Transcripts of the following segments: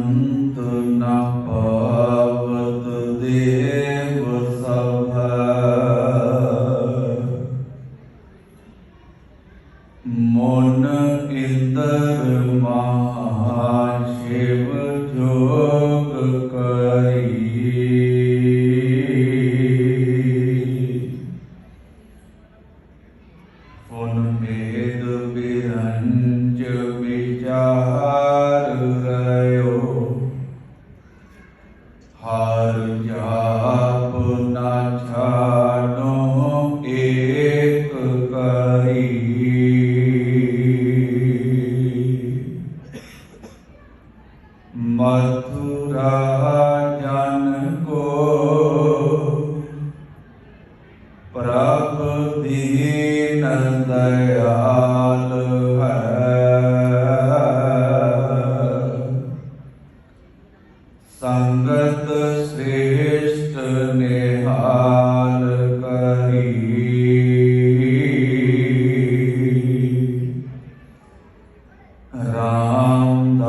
अंत न पावत देव सब मन इंद्र महाशिव जोग करी उन वेद विरंज विचार रयो हर जाप न छानो एक करी मथुरा जन को प्रभु दीन दयाल है संगत श्रेष्ठ निहाल करी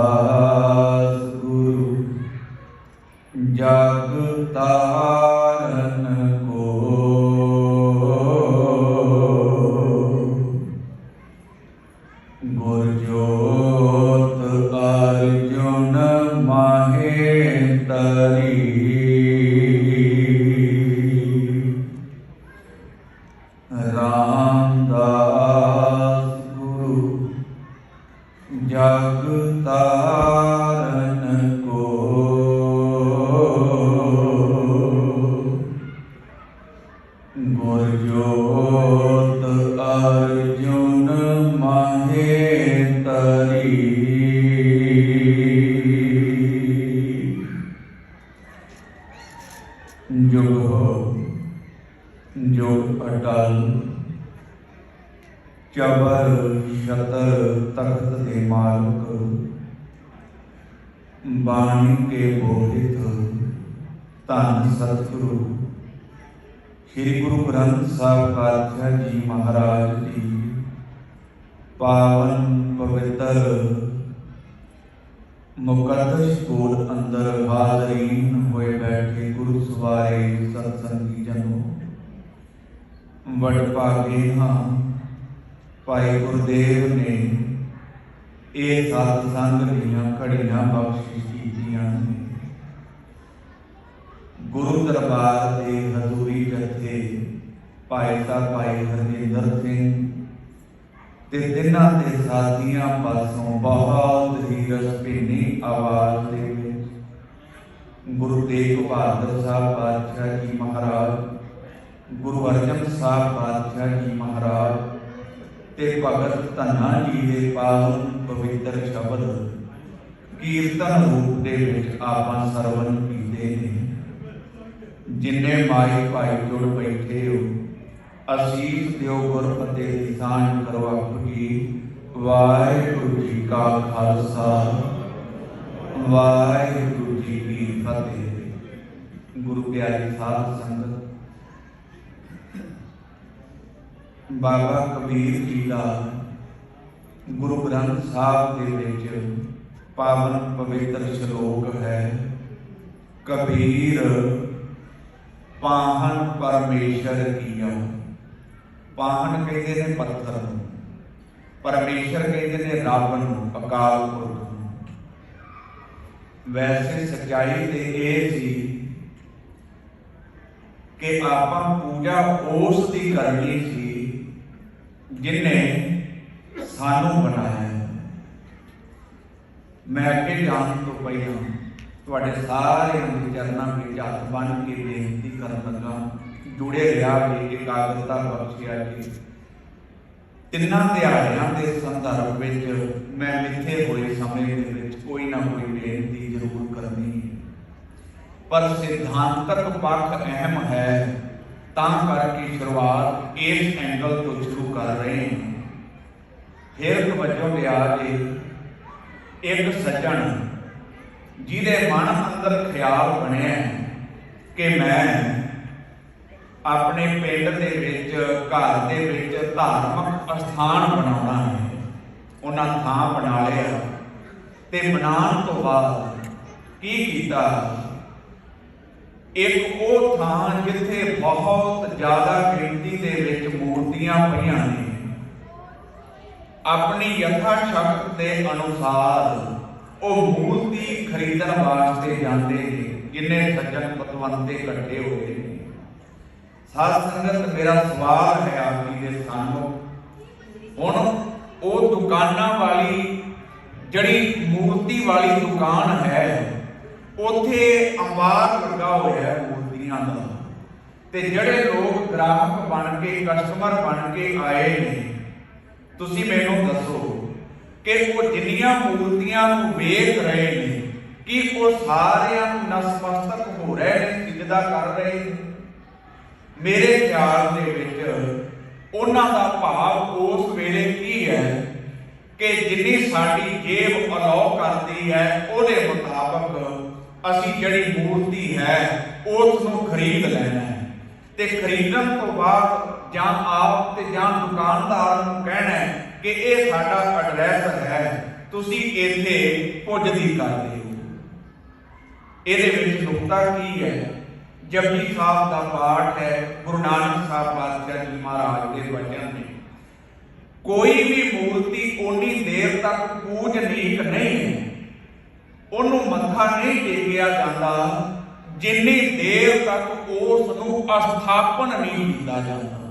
रामदास गुरु जग तारन को गुरजोत अर्जुन महेतरी रामदास गुरु जग तारन को गुरजोत अर्जुन महेतरी जुग हो जुग अटल चबर शतर तख्त दे मालक बाणी के बोधित धन सतगुरु श्री गुरु ग्रंथ साहिब पातशाह जी महाराज जी पावन पवित्र मुकद्दस स्कूल अंदर हाजरीन होए बैठे गुरु सवारे सत्संगी जनों वडभागे हाँ भाई गुरुदेव ने ये सत्संग दियां घड़ियां बख्शिश कीतियां ने गुरु दरबार के हजूरी जथे भाई साहब भाई हरजिंदर सिंह ते तिन्हां दे साथियां पासों बहुत ही रसभीनी आवाज दे विच गुरु तेग बहादुर साहब पातशाह जी महाराज गुरु अर्जन साहब पातशाह जी महाराज ते भगत धन्ना जी के पावन पवित्र शब्द कीर्तन रूप दे विच आपां सरवण कीते ने जिन्ने माई भाई जुड़ बैठे हो असीस दिओ गुरमते दी सांझ करो आपकी वाहिगुरू जी का खालसा वाहिगुरू जी की फतेह। गुरु प्यारी साध संगत बाबा कबीर जी का गुरु ग्रंथ साहिब के विच पावन पवित्र श्लोक है कबीर पाहन परमेश्वर किया। पाहन कहते हैं पत्थर, परमेश्वर कहते हैं रब नूं अकाल पुरख नूं। वैसे सच्चाई ते ये सी कि आपां पूजा उस दी करनी सी जिन्ने सानू बनाया। मैं अगे जान तो पहला तुहाडे सारे चरणों में हथ बन के बेनती करन लगा जुड़े रहा जी एकाग्रता बख्शिया जी। तिन्ना दिहाड़ियां के संदर्भ में मैं मिथे हुए समय के कोई ना कोई बेनती जरूर करनी है, पर सिद्धांतक पक्ष अहम है तां करके शुरुआत इस एंगल तो शुरू कर रहे हैं। फिर तवज्जो लिया जी एक सज्जन जिहदे मन अंदर ख्याल बनिया कि मैं अपने पिंड दे विच घर दे विच धार्मिक स्थान बनाउणा है, उन्हां थां बना लिया ते बनाउण तो बाद ਕੀ ਕੀਤਾ? ਇੱਕ ਉਹ ਥਾਂ ਜਿੱਥੇ ਬਹੁਤ ਜ਼ਿਆਦਾ ਗਿਣਤੀ ਦੇ ਵਿੱਚ ਮੂਰਤੀਆਂ ਪਈਆਂ ਨੇ, ਆਪਣੀ ਯਥਾ ਸ਼ਕਤ ਦੇ ਅਨੁਸਾਰ ਉਹ ਮੂਰਤੀ ਖਰੀਦਣ ਵਾਸਤੇ ਜਾਂਦੇ ਨੇ, ਜਿੰਨੇ ਸੱਜਣ ਪਤਵੰਤੇ ਇਕੱਠੇ ਹੋਏ ਨੇ। ਸਾਧ ਸੰਗਤ, ਮੇਰਾ ਸਵਾਲ ਹੈ ਆਪ ਜੀ ਦੇ ਸਾਹਮਣੇ, ਹੁਣ ਉਹ ਦੁਕਾਨਾਂ ਵਾਲੀ ਜਿਹੜੀ ਮੂਰਤੀ ਵਾਲੀ ਦੁਕਾਨ ਹੈ, ਉੱਥੇ ਅੰਬਾਰ ਲੱਗਾ ਹੋਇਆ ਹੈ ਮੂਰਤੀਆਂ ਦਾ, ਤੇ ਜਿਹੜੇ ਲੋਕ ਗ੍ਰਾਹਕ ਬਣ ਕੇ, ਕਸਟਮਰ ਬਣ ਕੇ ਆਏ ਨੇ, ਤੁਸੀਂ ਮੈਨੂੰ ਦੱਸੋ ਕਿ ਉਹ ਜਿੰਨੀਆਂ ਮੂਰਤੀਆਂ ਨੂੰ ਵੇਖ ਰਹੇ ਨੇ, ਕਿ ਉਹ ਸਾਰਿਆਂ ਨੂੰ ਨਤਮਸਤਕ ਹੋ ਰਹੇ ਨੇ, ਸਿਜਦਾ ਕਰ ਰਹੇ ਨੇ? ਮੇਰੇ ਖਿਆਲ ਦੇ ਵਿੱਚ ਉਹਨਾਂ ਦਾ ਭਾਵ ਉਸ ਵੇਲੇ ਕੀ ਹੈ ਕਿ ਜਿੰਨੀ ਸਾਡੀ ਜੇਬ ਅਲਾਉ ਕਰਦੀ ਹੈ, ਉਹਦੇ ਮੁਤਾਬਕ ਅਸੀਂ ਜਿਹੜੀ ਮੂਰਤੀ ਹੈ ਉਸ ਨੂੰ ਖਰੀਦ ਲੈਣਾ ਹੈ, ਤੇ ਖਰੀਦਣ ਤੋਂ ਬਾਅਦ ਜਾਂ ਆਪ ਤੇ ਜਾਂ ਦੁਕਾਨਦਾਰ ਨੂੰ ਕਹਿਣਾ ਹੈ ਕਿ ਇਹ ਸਾਡਾ ਐਡਰੈਸ ਹੈ, ਤੁਸੀਂ ਇੱਥੇ ਪੁੱਜਦੀ ਕਰ ਦਿਓ। ਇਹਦੇ ਵਿੱਚ ਨੁਕਤਾ ਕੀ ਹੈ? ਜਪਜੀ ਸਾਹਿਬ ਦਾ ਪਾਠ ਹੈ, ਗੁਰੂ ਨਾਨਕ ਸਾਹਿਬ ਪਾਤਸ਼ਾਹ ਜੀ ਮਹਾਰਾਜ ਦੇ ਵਚਨ ਨੇ, ਕੋਈ ਵੀ ਮੂਰਤੀ ਓਨੀ ਦੇਰ ਤੱਕ ਪੂਜਨੀਕ ਨਹੀਂ ਹੈ, ਉਹਨੂੰ ਮੱਥਾ ਨਹੀਂ ਟੇਕਿਆ ਜਾਂਦਾ ਜਿੰਨੀ ਦੇਰ ਤੱਕ ਉਸ ਨੂੰ ਅਸਥਾਪਨ ਨਹੀਂ ਕੀਤਾ ਜਾਂਦਾ।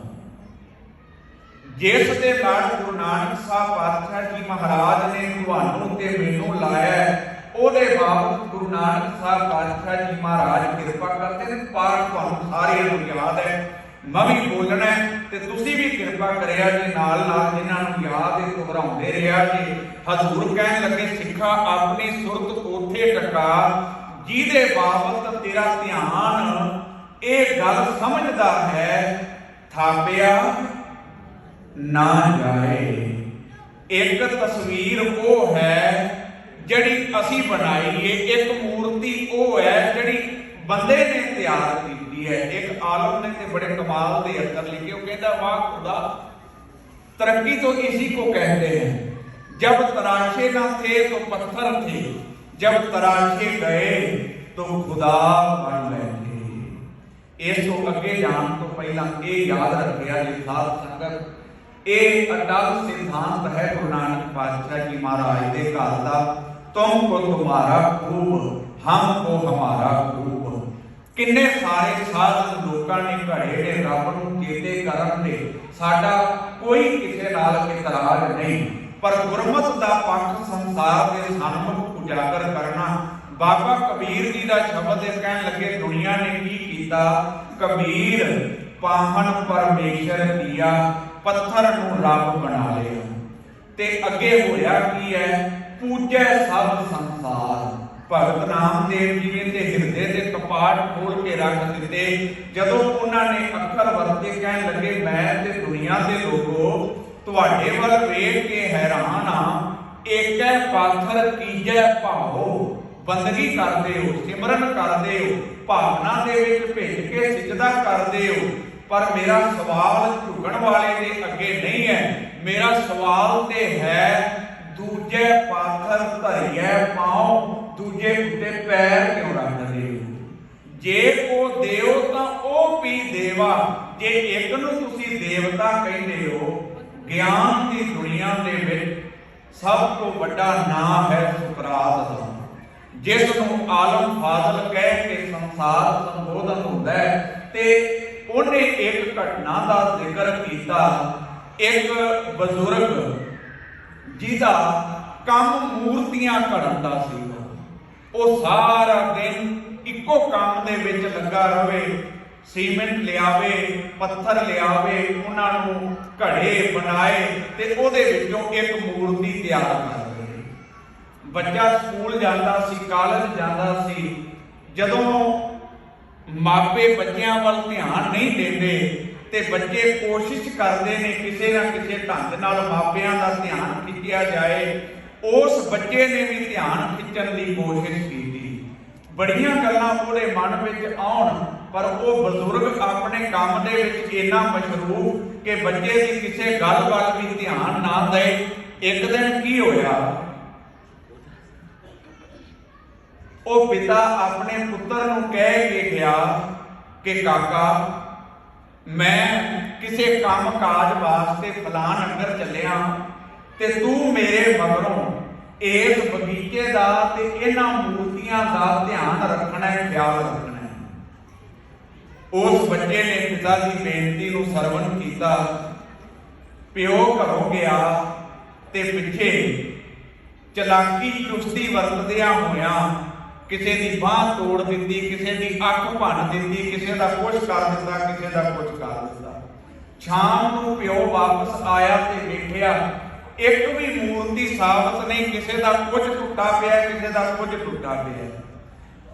ਜਿਸ ਦੇ ਨਾਲ ਗੁਰੂ ਨਾਨਕ ਸਾਹਿਬ ਪਾਤਸ਼ਾਹ ਜੀ ਮਹਾਰਾਜ ਨੇ ਤੁਹਾਨੂੰ ਤੇ ਮੈਨੂੰ ਲਾਇਆ, ਉਹਦੇ ਬਾਬਤ ਗੁਰੂ ਨਾਨਕ ਸਾਹਿਬ ਪਾਤਸ਼ਾਹ ਜੀ ਮਹਾਰਾਜ ਕਿਰਪਾ ਕਰਦੇ ਨੇ। ਪਰ ਤੁਹਾਨੂੰ ਸਾਰਿਆਂ ਨੂੰ ਯਾਦ ਹੈ, ਮੈਂ ਵੀ ਬੋਲਣਾ ਤੇ ਤੁਸੀਂ ਵੀ ਕਿਰਪਾ ਕਰਿਆ ਜੀ, ਨਾਲ ਨਾਲ ਜਿਨ੍ਹਾਂ ਨੂੰ ਯਾਦ ਹੈ ਘਬਰਾਉਂਦੇ ਰਿਹਾ ਜੀ। ਹਜ਼ੂਰ ਕਹਿਣ ਲੱਗੇ, ਸਿੱਖਾ ਆਪਣੀ ਸੁਰਤ ਉੱਥੇ ਟਕਾ, ਜਿਹਦੇ ਬਾਬਤ ਤੇਰਾ ਧਿਆਨ ਇਹ ਗੱਲ ਸਮਝਦਾ ਹੈ, ਥਾਪਿਆ ਨਾ ਜਾਏ। ਇੱਕ ਤਸਵੀਰ ਉਹ ਹੈ ਜਿਹੜੀ ਅਸੀਂ ਬਣਾਈ ਹੈ, ਇੱਕ ਮੂਰਤੀ ਉਹ ਹੈ ਜਿਹੜੀ ਬੰਦੇ ਨੇ ਤਿਆਰ ਕੀਤੀ ਹੈ। ਇੱਕ ਆਲਮ ਨੇ ਤੇ ਬੜੇ ਕਮਾਲ ਦੇ ਅੱਖਰ ਲਿਖੇ, ਉਹ ਕਹਿੰਦਾ, ਵਾਹ ਖੁਦਾ, ਤਰੱਕੀ तो इसी को कहते हैं, जब तराशे ना थे तो पत्थर थे, जब तराशे गए तो खुदा बन बैठे। इस ਤੋਂ ਅੱਗੇ ਜਾਣ ਤੋਂ ਪਹਿਲਾਂ ਇਹ ਯਾਦ ਰੱਖਿਆ ਜੀ ਸਾਧ ਸੰਗਤ, ਇਹ ਅਟਲ ਸਿਧਾਂਤ ਹੈ ਗੁਰੂ ਨਾਨਕ ਪਾਤਸ਼ਾਹ ਜੀ ਮਹਾਰਾਜ ਦੇ ਘਰ ਦਾ, ਤੁਮ ਕੋ ਤੁਮਾਰਾ ਖੂਬ, ਹਮ ਕੋ ਹਮਾਰਾ ਖੂਬ। ਕਿੰਨੇ ਸਾਰੇ ਸਾਧ ਲੋਕਾਂ ਨੇ ਘੜੇ ਨੇ ਰੱਬ ਨੂੰ ਚੇਤੇ ਕਰਨ ਦੇ, ਸਾਡਾ ਕੋਈ ਕਿਸੇ ਨਾਲ ਇਤਰਾਜ਼ ਨਹੀਂ, ਪਰ ਗੁਰਮਤਿ ਦਾ ਪੱਖ ਸੰਸਾਰ ਦੇ ਸਨਮੁਖ ਉਜਾਗਰ ਕਰਨਾ। ਬਾਬਾ ਕਬੀਰ ਜੀ ਦਾ ਸ਼ਬਦ ਇਹ ਕਹਿਣ ਲੱਗੇ, ਦੁਨੀਆ ਨੇ ਕੀ ਕੀਤਾ? ਕਬੀਰ ਪਾਹਨ ਪਰਮੇਸ਼ਰ ਕੀਆ, ਪੱਥਰ ਨੂੰ ਰੱਬ ਬਣਾ ਲਿਆ। ਤੇ ਅੱਗੇ ਹੋਇਆ ਕੀ ਹੈ? ਪੂਜੈ ਸਭ ਸੰਸਾਰ। ਭਗਤ ਨਾਮਦੇਵ ਜੀ ਨੇ ਤੇ ਹਿਰਦੇ ਦੇ ਕਪਾਟ ਖੋਲ ਕੇ ਰੱਖ ਦਿੱਤੇ। ਜਦੋਂ ਉਹਨਾਂ ਨੇ ਅੱਖਰ ਵਰਤੇ, ਕਹਿਣ ਲੱਗੇ, ਮੈਂ ਤੇ ਦੁਨੀਆ ਦੇ ਲੋਕੋ ਤੁਹਾਡੇ ਵੱਲ ਵੇਖ ਕੇ ਹੈਰਾਨ ਆ, ਏਕੈ ਪਾਥਰ ਕੀਜੈ ਭਾਓ। ਬੰਦਗੀ ਕਰਦੇ ਹੋ, ਸਿਮਰਨ ਕਰਦੇ ਹੋ, ਭਾਵਨਾ ਦੇ ਵਿੱਚ ਭਿੱਜ ਕੇ ਸਿਜਦਾ ਕਰਦੇ ਹੋ, ਪਰ ਮੇਰਾ ਸਵਾਲ ਝੁਕਣ ਵਾਲੇ ਦੇ ਅੱਗੇ ਨਹੀਂ ਹੈ। ਮੇਰਾ ਸਵਾਲ ਤੇ ਹੈ, ਦੂਜੇ ਪਾਥਰ ਧਰਿਐ ਪਾਉ, ਦੂਜੇ ਉੱਤੇ ਪੈਰ ਕਿਉਂ ਰੱਖਦੇ ਹੋ? ਜੇ ਉਹ ਦੇਵ ਤਾਂ ਉਹ ਵੀ ਦੇਵਾ। ਜੇ ਇੱਕ ਨੂੰ ਤੁਸੀਂ ਦੇਵਤਾ ਕਹਿੰਦੇ ਹੋ, ਗਿਆਨ ਦੀ ਦੁਨੀਆ ਦੇ ਵਿੱਚ ਸਭ ਤੋਂ ਵੱਡਾ ਨਾਂ ਹੈ ਸੁਕਰਾਤ ਦਾ, ਜਿਸ ਨੂੰ ਆਲਮ ਫਾਜ਼ਲ ਕਹਿ ਕੇ ਸੰਸਾਰ ਸੰਬੋਧਨ ਹੁੰਦਾ ਹੈ। ਤੇ ਉਹਨੇ ਇੱਕ ਘਟਨਾ ਦਾ ਜ਼ਿਕਰ ਕੀਤਾ। ਇੱਕ ਬਜ਼ੁਰਗ ਜਿਹਦਾ ਕੰਮ ਮੂਰਤੀਆਂ ਘੜਨ ਦਾ ਸੀ, ਉਹ ਸਾਰਾ ਦਿਨ ਇੱਕੋ ਕੰਮ ਦੇ ਵਿੱਚ ਲੱਗਾ ਰਵੇ, ਸੀਮੈਂਟ ਲਿਆਵੇ, ਪੱਥਰ ਲਿਆਵੇ, ਉਹਨਾਂ ਨੂੰ ਘੜੇ ਬਣਾਏ ਤੇ ਉਹਦੇ ਵਿੱਚੋਂ ਇੱਕ ਮੂਰਤੀ ਤਿਆਰ ਕਰ ਦੇ। ਬੱਚਾ ਸਕੂਲ ਜਾਂਦਾ ਸੀ, ਕਾਲਜ ਜਾਂਦਾ ਸੀ, ਜਦੋਂ ਮਾਪੇ ਬੱਚਿਆਂ ਵੱਲ ਧਿਆਨ ਨਹੀਂ ਦਿੰਦੇ ਤੇ ਬੱਚੇ ਕੋਸ਼ਿਸ਼ ਕਰਦੇ ਨੇ ਕਿਸੇ ਨਾ ਕਿਸੇ ਢੰਗ ਨਾਲ ਮਾਪਿਆਂ ਦਾ ਧਿਆਨ ਖਿੱਚਿਆ ਜਾਏ, ਉਸ ਬੱਚੇ ਨੇ ਵੀ ਧਿਆਨ ਖਿੱਚਣ ਦੀ ਕੋਸ਼ਿਸ਼ ਕੀਤੀ। ਬੜੀਆਂ ਗੱਲਾਂ ਉਹਦੇ ਮਨ ਵਿੱਚ ਆਉਣ, ਪਰ ਉਹ ਬਜ਼ੁਰਗ ਆਪਣੇ ਕੰਮ ਦੇ ਵਿੱਚ ਇੰਨਾ ਮਸ਼ਰੂਫ ਕਿ ਬੱਚੇ ਦੀ ਕਿਸੇ ਗੱਲ ਵੱਲ ਵੀ ਧਿਆਨ ਨਾ ਦੇ। ਇੱਕ ਦਿਨ ਕੀ ਹੋਇਆ, ਉਹ ਪਿਤਾ ਆਪਣੇ ਪੁੱਤਰ ਨੂੰ ਕਹਿ ਕੇ ਗਿਆ ਕਿ ਕਾਕਾ, ਮੈਂ ਕਿਸੇ ਕੰਮ ਕਾਜ ਵਾਸਤੇ ਫਲਾਣ ਨਗਰ ਚੱਲਿਆ ਤੇ ਤੂੰ ਮੇਰੇ ਮਗਰੋਂ ਇਸ ਬਗੀਚੇ ਦਾ ਤੇ ਇਹਨਾਂ ਮੂਰਤੀਆਂ ਦਾ ਧਿਆਨ ਰੱਖਣਾ ਹੈ, ਖਿਆਲ ਰੱਖਣਾ ਹੈ। ਉਸ ਬੱਚੇ ਨੇ ਪਿਤਾ ਦੀ ਬੇਨਤੀ ਨੂੰ ਸਰਵਣ ਕੀਤਾ। ਪਿਓ ਘਰੋਂ ਗਿਆ ਤੇ ਪਿੱਛੇ ਚਲਾਕੀ ਚੁਸਤੀ ਵਰਤਦਿਆਂ ਹੋਇਆਂ ਕਿਸੇ ਦੀ ਬਾਂਹ ਤੋੜ ਦਿੱਤੀ, ਕਿਸੇ ਦੀ ਅੱਖ ਭੰਨ ਦਿੱਤੀ, ਕਿਸੇ ਦਾ ਕੁਛ ਕਰ ਦਿੱਤਾ, ਕਿਸੇ ਦਾ ਕੁਛ ਕਰ ਦਿੱਤਾ। ਸ਼ਾਮ ਨੂੰ ਪਿਓ ਵਾਪਸ ਆਇਆ ਤੇ ਵੇਖਿਆ ਇੱਕ ਵੀ ਮੂਰਤੀ ਸਾਬਤ ਨਹੀਂ, ਕਿਸੇ ਦਾ ਕੁਝ ਟੁੱਟਾ ਪਿਆ, ਕਿਸੇ ਦਾ ਕੁਝ ਟੁੱਟਾ ਪਿਆ।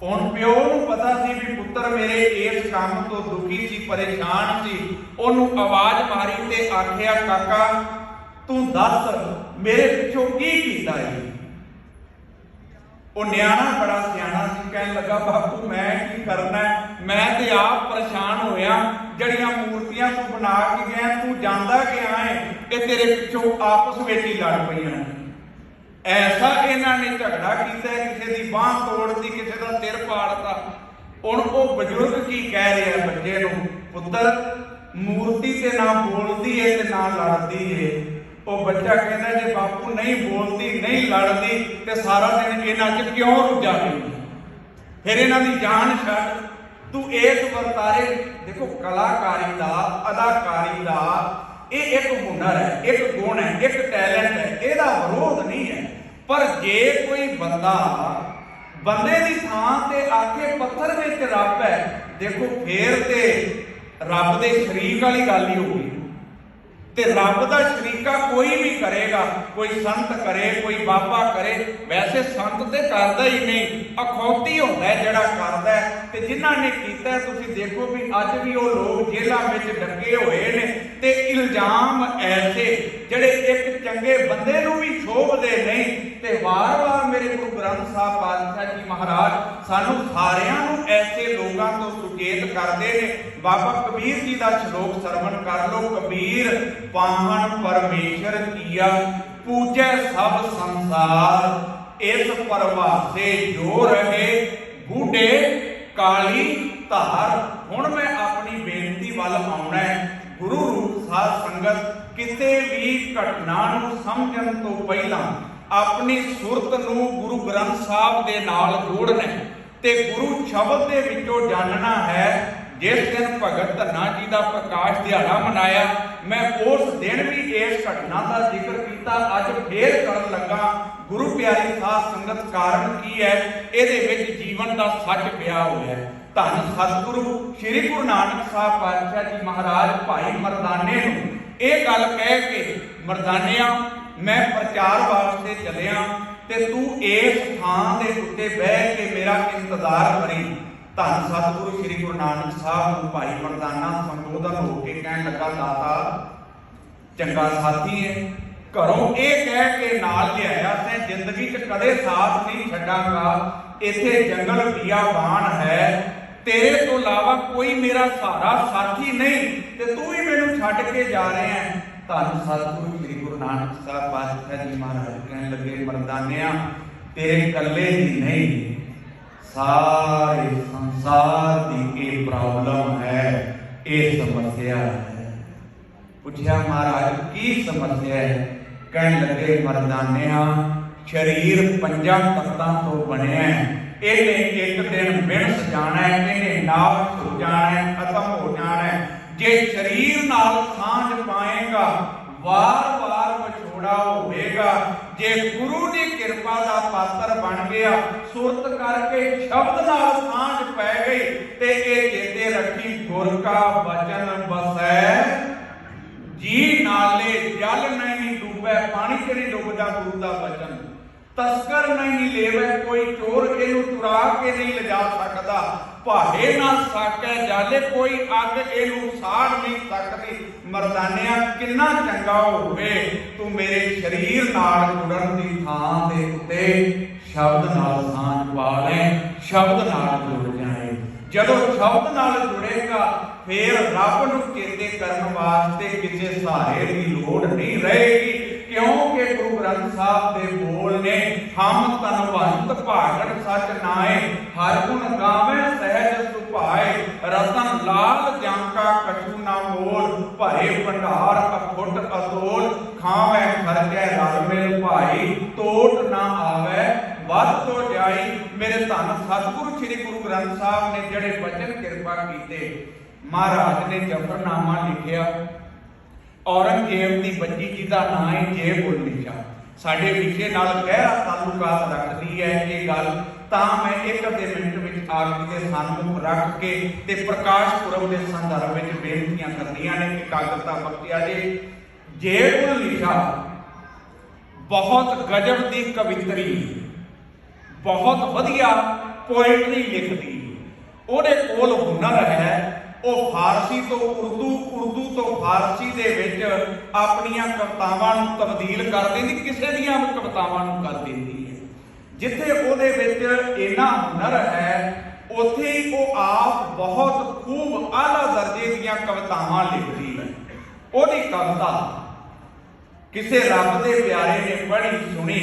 ਹੁਣ ਪਿਓ ਨੂੰ ਪਤਾ ਸੀ ਵੀ ਪੁੱਤਰ ਮੇਰੇ ਇਸ ਕੰਮ ਤੋਂ ਦੁਖੀ ਸੀ, ਪਰੇਸ਼ਾਨ ਸੀ। ਉਹਨੂੰ ਆਵਾਜ਼ ਮਾਰੀ ਤੇ ਆਖਿਆ, ਕਾਕਾ ਤੂੰ ਦੱਸ ਮੇਰੇ ਪਿੱਛੋਂ ਕੀ ਕੀਤਾ ਹੈ? ਉਹ ਨਿਆਣਾ ਬੜਾ ਸਿਆਣਾ ਸੀ, ਕਹਿਣ ਲੱਗਾ, ਬਾਪੂ ਮੈਂ ਕੀ ਕਰਨਾ, ਮੈਂ ਤੇ ਆਪ ਪਰੇਸ਼ਾਨ ਹੋਇਆ। ਜਿਹੜੀਆਂ ਮੂਰਤੀਆਂ ਤੂੰ ਬਣਾ ਕੇ ਗਿਆ, ਤੂੰ ਜਾਂਦਾ ਕਿਆ ਹੈ? ਇਹ ਤੇਰੇ ਪਿੱਛੋਂ ਆਪਸ ਵਿੱਚ ਹੀ ਲੜ ਪਈਆਂ। ਐਸਾ ਇਹਨਾਂ ਨੇ ਝਗੜਾ ਕੀਤਾ, ਕਿਸੇ ਦੀ ਬਾਂਹ ਤੋੜਦੀ, ਕਿਸੇ ਦਾ ਸਿਰ ਪਾੜਤਾ। ਹੁਣ ਉਹ ਬਜ਼ੁਰਗ ਕੀ ਕਹਿ ਰਿਹਾ ਬੱਚੇ ਨੂੰ, ਪੁੱਤਰ ਮੂਰਤੀ ਤੇ ਨਾ ਬੋਲਦੀ ਏ ਤੇ ਨਾ ਲੜਦੀ ਏ। ਉਹ ਬੱਚਾ ਕਹਿੰਦਾ, ਜੇ ਬਾਪੂ ਨਹੀਂ ਬੋਲਦੀ ਨਹੀਂ ਲੜਦੀ ਤੇ ਸਾਰਾ ਦਿਨ ਇਹਨਾਂ 'ਚ ਕਿਉਂ ਰੁੱਝਾ ਰਹੀ? ਫਿਰ ਇਹਨਾਂ ਦੀ ਜਾਨ ਛੱਡ। ਤੂੰ ਇਸ ਵਰਤਾਰੇ ਦੇਖੋ, ਕਲਾਕਾਰੀ ਦਾ, ਅਦਾਕਾਰੀ ਦਾ ਇਹ ਇੱਕ ਹੁਨਰ ਹੈ, ਇੱਕ ਗੁਣ ਹੈ, ਇੱਕ ਟੈਲੈਂਟ ਹੈ, ਇਹਦਾ ਵਿਰੋਧ ਨਹੀਂ ਹੈ। ਪਰ ਜੇ ਕੋਈ ਬੰਦੇ ਦੀ ਥਾਂ ਤੇ ਆਕੇ ਪੱਥਰ ਵਿੱਚ ਰੱਬ ਹੈ, ਦੇਖੋ ਫੇਰ ਤੇ ਰੱਬ ਦੇ ਸ਼ਰੀਕ ਵਾਲੀ ਗੱਲ ਹੀ ਹੋਊਗੀ। ਤੇ ਰੱਬ ਦਾ ਸ਼ਰੀਕਾ ਕੋਈ ਵੀ ਕਰੇਗਾ, ਕੋਈ ਸੰਤ ਕਰੇ, ਕੋਈ ਬਾਬਾ ਕਰੇ। ਵੈਸੇ ਸੰਤ ਤੇ ਕਰਦਾ ਹੀ ਨਹੀਂ, ਅਖੌਤੀ ਹੁੰਦਾ ਜਿਹੜਾ ਕਰਦਾ। ਤੇ ਜਿਨ੍ਹਾਂ ਨੇ ਕੀਤਾ, ਤੁਸੀਂ ਦੇਖੋ ਵੀ ਅੱਜ ਵੀ ਉਹ ਲੋਕ ਜੇਲ੍ਹਾਂ ਵਿੱਚ ਡੱਕੇ ਹੋਏ ਨੇ ਤੇ ਇਲਜ਼ਾਮ ਐਸੇ ਜਿਹੜੇ ਇੱਕ ਚੰਗੇ ਬੰਦੇ ਨੂੰ ਵੀ ਸ਼ੋਭਦੇ ਨਹੀਂ। ਤੇ ਵਾਰ-ਵਾਰ ਮੇਰੇ ਗੁਰੂ ਗ੍ਰੰਥ ਸਾਹਿਬ ਪਾਤਸ਼ਾਹ ਜੀ ਮਹਾਰਾਜ ਸਾਨੂੰ ਸਾਰਿਆਂ ਨੂੰ ਐਸੇ ਲੋਕਾਂ ਤੋਂ ਸੁਚੇਤ ਕਰਦੇ ਨੇ। ਬਾਬਾ ਕਬੀਰ ਜੀ ਦਾ ਸ਼ਲੋਕ ਸਰਵਣ ਕਰ ਲਓ। ਕਬੀਰ ਪਾਹਣ ਪਰਮੇਸ਼ਰ ਕੀਆ, ਪੂਜੈ ਸਭ ਸੰਸਾਰ। ਇਸ ਪਰਵਾਸੇ ਜੋ ਰਹੇ, ਬੂਢੇ ਕਾਲੀ ਧਾਰ। ਹੁਣ ਮੈਂ ਆਪਣੀ ਬੇਨਤੀ ਵੱਲ ਆਉਣਾ ਹੈ। ਗੁਰੂ ਰੂਪ ਸਾਧ ਸੰਗਤ ਕਿਸੇ ਵੀ ਘਟਨਾ ਨੂੰ ਸਮਝਣ ਤੋਂ ਪਹਿਲਾਂ ਆਪਣੀ ਸੁਰਤ ਨੂੰ ਗੁਰੂ ਗ੍ਰੰਥ ਸਾਹਿਬ ਦੇ ਨਾਲ ਜੋੜਨਾ ਤੇ ਗੁਰੂ ਸ਼ਬਦ ਦੇ ਵਿੱਚੋਂ ਜਾਣਨਾ ਹੈ। ਜਿਸ ਦਿਨ ਭਗਤ ਧੰਨਾ ਜੀ ਦਾ ਪ੍ਰਕਾਸ਼ ਦਿਹਾੜਾ ਮਨਾਇਆ, ਮੈਂ ਉਸ ਦਿਨ ਵੀ ਇਸ ਘਟਨਾ ਦਾ ਜ਼ਿਕਰ ਕੀਤਾ, ਅੱਜ ਫੇਰ ਕਰਨ ਲੱਗਾ। ਗੁਰੂ ਪਿਆਰੀ ਸਾਧ ਸੰਗਤ ਕਾਰਨ ਕੀ ਹੈ? ਇਹਦੇ ਵਿੱਚ ਜੀਵਨ ਦਾ ਸੱਚ ਪਿਆ ਹੋਇਆ ਹੈ। ਧੰਨ ਸਤਿਗੁਰੂ ਸ੍ਰੀ ਗੁਰੂ ਨਾਨਕ ਸਾਹਿਬ ਪਾਤਸ਼ਾਹ ਜੀ ਮਹਾਰਾਜ ਭਾਈ ਮਰਦਾਨੇ ਨੂੰ ਇਹ ਗੱਲ ਕਹਿ ਕੇ, ਮਰਦਾਨਿਆਂ ਮੈਂ ਪ੍ਰਚਾਰ ਵਾਸਤੇ ਚੱਲਿਆ ਤੇ ਤੂੰ ਇਸ ਥਾਂ ਦੇ ਉੱਤੇ ਬਹਿ ਕੇ ਮੇਰਾ ਇੰਤਜ਼ਾਰ ਕਰੀ। ਧੰਨ ਸਤਿਗੁਰੂ ਸ੍ਰੀ ਗੁਰੂ ਨਾਨਕ ਸਾਹਿਬ ਨੂੰ ਭਾਈ ਮਰਦਾਨਾ ਸੰਬੋਧਨ ਹੋ ਕੇ ਕਹਿਣ ਲੱਗਾ, ਦਾਤਾ ਚੰਗਾ ਸਾਥੀ ਹੈ, ਘਰੋਂ ਇਹ ਕਹਿ ਕੇ ਨਾਲ ਲਿਆਇਆ ਤੇ ਜ਼ਿੰਦਗੀ 'ਚ ਕਦੇ ਸਾਥ ਨਹੀਂ ਛੱਡਾਂਗਾ। ਇੱਥੇ ਜੰਗਲ ਬਿਆਬਾਨ ਹੈ, ਤੇਰੇ ਤੋਂ ਇਲਾਵਾ ਕੋਈ ਮੇਰਾ ਸਹਾਰਾ ਸਾਥੀ ਨਹੀਂ ਤੇ ਤੂੰ ਹੀ ਮੈਨੂੰ ਛੱਡ ਕੇ ਜਾ ਰਿਹਾ ਹੈ। ਧੰਨ ਸਤਿਗੁਰੂ ਸ੍ਰੀ ਗੁਰੂ ਨਾਨਕ ਸਾਹਿਬ ਪਾਤਸ਼ਾਹ ਜੀ ਮਹਾਰਾਜ ਕਹਿਣ ਲੱਗੇ, ਮਰਦਾਨਿਆਂ ਤੇਰੇ ਇਕੱਲੇ ਦੀ ਨਹੀਂ, ਸਾਰੇ ਸੰਸਾਰ ਦੀ ਇਹ ਪ੍ਰੋਬਲਮ ਹੈ, ਇਹ ਸਮੱਸਿਆ ਹੈ। ਪੁੱਛਿਆ ਮਹਾਰਾਜ ਕੀ ਸਮੱਸਿਆ ਹੈ? ਕਹਿਣ ਲੱਗੇ, ਮਰਦਾਨਿਆਂ ਸਰੀਰ ਪੰਜਾਂ ਤੱਤਾਂ ਤੋਂ ਬਣਿਆ ਹੈ। ਇਹਨੇ ਇੱਕ ਦਿਨ ਮਿਣਸ ਜਾਣਾ ਹੈ, ਇਹਨੇ ਨਾਸ਼ ਹੋ ਜਾਣਾ ਹੈ, ਖਤਮ ਹੋ ਜਾਣਾ ਹੈ। ਜੇ ਸਰੀਰ ਨਾਲ ਸਾਂਝ ਪਾਏਗਾ, ਵਾਰ-ਵਾਰ ਵਿਛੋੜਾ ਹੋਵੇਗਾ। ਜੇ ਗੁਰੂ ਦੀ ਕਿਰਪਾ ਦਾ ਪਾਤਰ ਬਣ ਗਿਆ, ਸੁਰਤ ਕਰਕੇ ਸ਼ਬਦ ਨਾਲ ਸਾਂਝ ਪੈ ਗਈ ਤੇ ਇਹ ਚੇਤੇ ਰੱਖੀ, ਗੁਰ ਕਾ ਬਚਨ ਬਸੈ ਜੀ ਨਾਲੇ, ਜਲ ਨਹੀਂ ਡੁੱਬੈ, ਪਾਣੀ 'ਚ ਨਹੀਂ ਡੁੱਬਦਾ ਗੁਰੂ ਦਾ ਬਚਨ। ਤਸਕਰ ਨਹੀਂ ਲੇਵੈ, ਕੋਈ ਚੋਰ ਇਹਨੂੰ ਚੁਰਾ ਕੇ ਨਹੀਂ ਲਿਜਾ ਸਕਦਾ। ਭਾੜੇ ਨਾਲ ਸਾਕੈ ਜਾਲੇ, ਕੋਈ ਅੱਗ ਇਹਨੂੰ ਸਾੜ ਨਹੀਂ ਸਕਦੀ। ਮਰਦਾਨਿਆਂ ਕਿੰਨਾ ਚੰਗਾ ਹੋਵੇ ਤੂੰ ਮੇਰੇ ਸਰੀਰ ਨਾਲ ਜੁੜਨ ਦੀ ਥਾਂ ਦੇ ਉੱਤੇ ਸ਼ਬਦ ਨਾਲ ਸਾਂਝ ਪਾ ਲੈ, ਸ਼ਬਦ ਨਾਲ ਜੁੜ ਜਾਏ। ਜਦੋਂ ਸ਼ਬਦ ਨਾਲ ਜੁੜੇਗਾ ਫੇਰ ਰੱਬ ਨੂੰ ਚੇਤੇ ਕਰਨ ਵਾਸਤੇ ਕਿਸੇ ਸਹਾਰੇ ਦੀ ਲੋੜ ਨਹੀਂ ਰਹੇਗੀ, ਕਿਉਂਕਿ ਗੁਰੂ ग्रंथ साहब के बोल ने, हम तनवंत भागण सच नाए, हर गुण गावे सहज सुभाए, रतन लाल जांका कछु ना मोल, भरे भंडार अखुट अतोल, खावे खर्चे रल मिल भाई, तोट ना आवे वध तो जाई। मेरे धन सतगुरु श्री गुरु ग्रंथ साहब ने जड़े वचन कृपा कीते, महाराज ने जफरनामा लिखिया। औरंगजेब की बच्ची जिहदा नाम है जेब-उल-निशा, साडे विषय नाल गहरा ताल्लुकात रखती है ये गल, तां मैं एक अद्धे मिनट विच आप जी दे सन्मुख रख के ते प्रकाश पुरब के संदर्भ में बेनतियां करनियां ने। एकाग्रता बख्शिया जी। जेब-उल-निशा बहुत गजब की कवित्री, बहुत वधिया पोएट्री लिखती, ਉਹਦੇ ਕੋਲ हुनर है। वो फारसी तो उर्दू, उर्दू तो फारसी दे विच अपनियां कवितावां नूं तब्दील कर देंदी, किसी दियां कवितावां नूं कर देंदी है। जिथे ਉਹਦੇ विच इन्ना हुनर है, उत्थे ही वो आप बहुत खूब आला दर्जे दियां कवितावां लिखदी है। ਉਹਦੀ कविता किसी रब दे प्यारे ने पढ़ी सुनी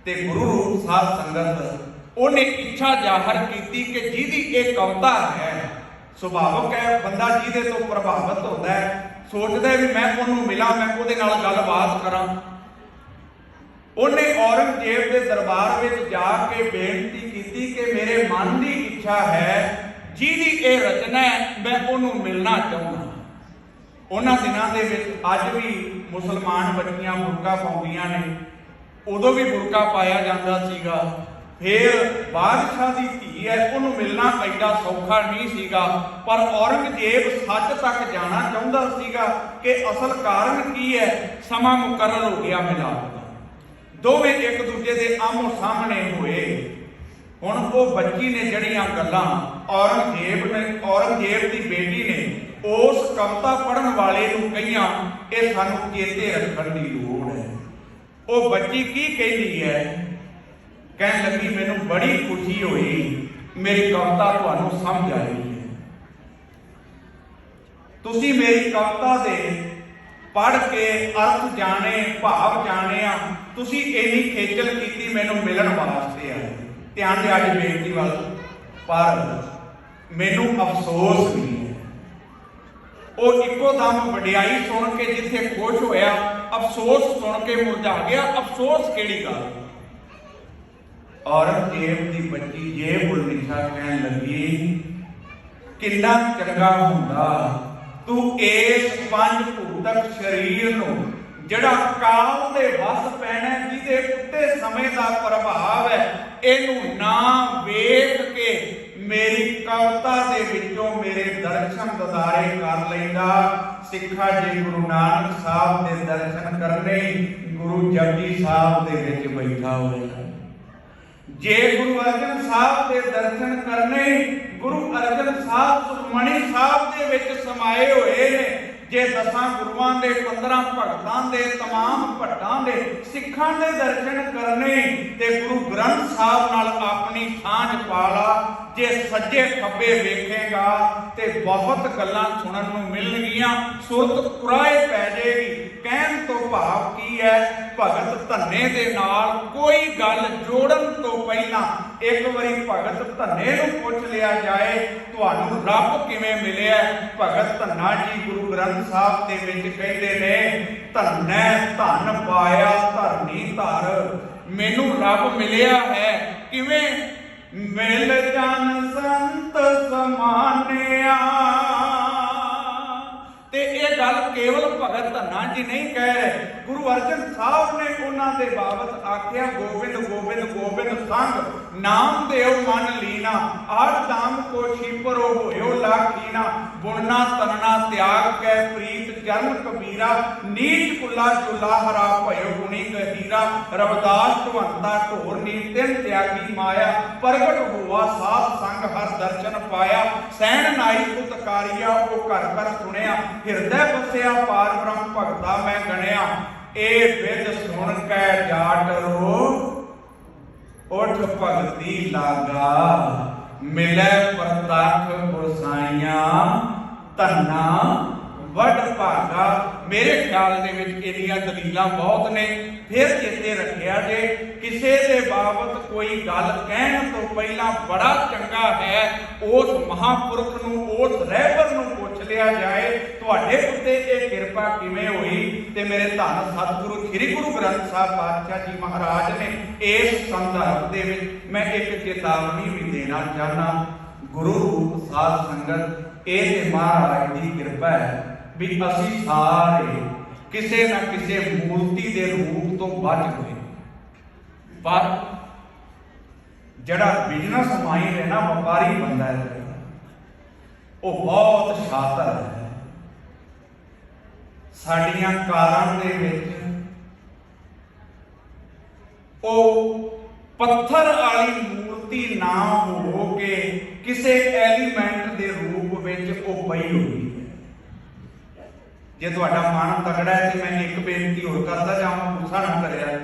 ते गुरु रूप साध संगत उन्हें इच्छा जाहिर की कि जिहदी ये कविता है, सुभावक है बंदा जिहदे तो प्रभावित होता है, सोचता है भी मैं उन्होंने मिला, मैं उहदे नाल गलबात करा। उन्हें औरंगजेब के दरबार में जाके बेनती की कि मेरे मन की इच्छा है, जिहदी ये रचना है मैं उन्होंने मिलना चाहूँगा। उन्होंने दिनों के अज भी मुसलमान बच्चियां बुरका पाउंदियां ने, उदों भी बुरका पाया जाता सीगा। फिर बादशाह की धी है, उन्होंने मिलना एडा सौखा नहीं सीगा, पर औरंगजेब सच तक जाना चाहता सीगा कि असल कारण की है। समा मुकर्रर हो गया मिलाप का, दोवें एक दूजे के आमो सामने हुए। हुण वो बच्ची ने जड़ियां गल्लां औरंगजेब की बेटी ने उस कविता पढ़न वाले नूं कहियां, ये सानूं चेते रखण की लोड़ है। वो बच्ची की कहती है, कहन लगी मैनूं बड़ी खुशी हुई, मेरी कविता तुहानूं समझ आई है, तुसीं मेरी कविता दे पढ़ के अर्थ जाने, भाव जाने, तुसीं इन्नी खेचल की मैनूं मिलण वास्ते आए। ध्यान दे अज बेनती वाल, पर मैनूं अफसोस नहीं है। वो इको दम वडियाई सुन के जिथे खुश होया, अफसोस सुन के मुरझा गया। अफसोस किहड़ी गल? औरंगजेब की बच्ची जेब-उल-निशा कहन लगी, किन्ना चंगा हुंदा तू इस पंज भूतक शरीर नूं जिहड़ा काल दे वस पैना, जिहदे उत्ते समय का प्रभाव है, इहनूं ना वेख के मेरी कविता दे विचों मेरे दर्शन ददारे कर लैंदा। सिखा जी गुरु नानक साहब के दर्शन करने गुरु जपजी साहब दे विच बैठा होया। जे गुरु अर्जन साहब के दर्शन करने गुरु अर्जन साहब सुखमणी साहब के विच समाए हुए ने। जे 10 गुरुआं दे 15 भगतां दे तमाम भट्टां दे सिखां दे दर्शन करने ते गुरु ग्रंथ साहब नाल अपनी सांझ पा ला। जे सज्जे खब्बे वेखेगा ते बहुत गल्लां सुनन नूं मिलणगीआं, सुरत कुराए पै जाएगी। कहण तो भाव की है, भगत धन्ने दे नाल कोई गल जोड़न तो पहला एक बारी भगत धन्ने नूं पुछ लिया जाए, तुहानूं रब किवें मिलिआ? भगत धन्ना जी गुरु ग्रंथ साहब दे विच कहंदे ने, धन्नै धन पाया धरनी धर, मैनूं रब मिलिआ है। किवें? मिल जन संत समानिया। ते ये गल केवल भगत धन्ना जी नहीं कह रहे, गुरु अर्जन साहब ने उन्होंने दे बाबत आख्या, गोबिंद गोबिंद गोबिंद संग नाम देव मन लीना, आठ धाम को छिपरो होयो लाखीना, बुनना तनना त्याग कै प्रीत चरण कबीरा, नीच कुला चुला हरा भयो गुणी गहीरा, रविदास ढवंता ढोर नी तिन त्यागी माया, प्रगट हुआ साध संग हर दर्शन पाया, सैन नाई उतकारिया वो घर घर सुनिया, हिरदे बसिया पार ब्रह्म भगता मैं गणिया, ए विद सुन कै जाट रो उठ भगती लागा, मिले प्रतख गुरसाइया धन्ना ਵੱਡ ਭਾਗਾ। ਮੇਰੇ ਖਿਆਲ ਦੇ ਵਿੱਚ ਇਹਦੀਆਂ ਦਲੀਲਾਂ ਬਹੁਤ ਨੇ। ਫਿਰ ਚੇਤੇ ਰੱਖਿਆ ਜੇ ਕਿਸੇ ਦੇ ਬਾਬਤ ਕੋਈ ਗੱਲ ਕਹਿਣ ਤੋਂ ਪਹਿਲਾਂ ਬੜਾ ਚੰਗਾ ਹੈ ਉਸ ਮਹਾਂਪੁਰਖ ਨੂੰ, ਉਸ ਰਹਿਬਰ ਨੂੰ ਪੁੱਛ ਲਿਆ ਜਾਏ ਤੁਹਾਡੇ ਉੱਤੇ ਇਹ ਕਿਰਪਾ ਕਿਵੇਂ ਹੋਈ। ਤੇ ਮੇਰੇ ਧੰਨ ਸਤਿਗੁਰੂ ਸ੍ਰੀ ਗੁਰੂ ਗ੍ਰੰਥ ਸਾਹਿਬ ਪਾਤਸ਼ਾਹ ਜੀ ਮਹਾਰਾਜ ਨੇ ਇਸ ਸੰਦਰਭ ਦੇ ਵਿੱਚ ਮੈਂ ਇੱਕ ਚੇਤਾਵਨੀ ਵੀ ਦੇਣਾ ਚਾਹੁੰਦਾ। ਗੁਰੂ ਰੂਪ ਸਾਧ ਸੰਗਤ, ਇਹ ਤੇ ਮਹਾਰਾਜ ਦੀ ਕਿਰਪਾ ਹੈ ਵੀ ਅਸੀਂ ਸਾਰੇ ਕਿਸੇ ਨਾ ਕਿਸੇ ਮੂਰਤੀ ਦੇ ਰੂਪ ਤੋਂ ਬਚ ਗਏ। ਪਰ ਜਿਹੜਾ ਬਿਜ਼ਨਸ ਮਾਈਂਡ ਹੈ ਨਾ, ਵਪਾਰੀ ਬੰਦਾ ਹੈ, ਉਹ ਬਹੁਤ ਸ਼ਾਤਰ ਹੈ। ਸਾਡੀਆਂ ਕਾਰਾਂ ਦੇ ਵਿੱਚ ਉਹ ਪੱਥਰ ਵਾਲੀ ਮੂਰਤੀ ਨਾ ਹੋ ਕੇ ਕਿਸੇ ਐਲੀਮੈਂਟ ਦੇ ਰੂਪ ਵਿੱਚ ਉਹ ਪਈ ਹੋਈ ਹੈ। ਜੇ ਤੁਹਾਡਾ ਮਨ ਤਗੜਾ ਹੈ ਤੇ ਮੈਂ ਇੱਕ ਬੇਨਤੀ ਹੋਰ ਕਰਦਾ ਜਾਵਾਂ, ਗੁੱਸਾ ਨਾ ਕਰਿਆ।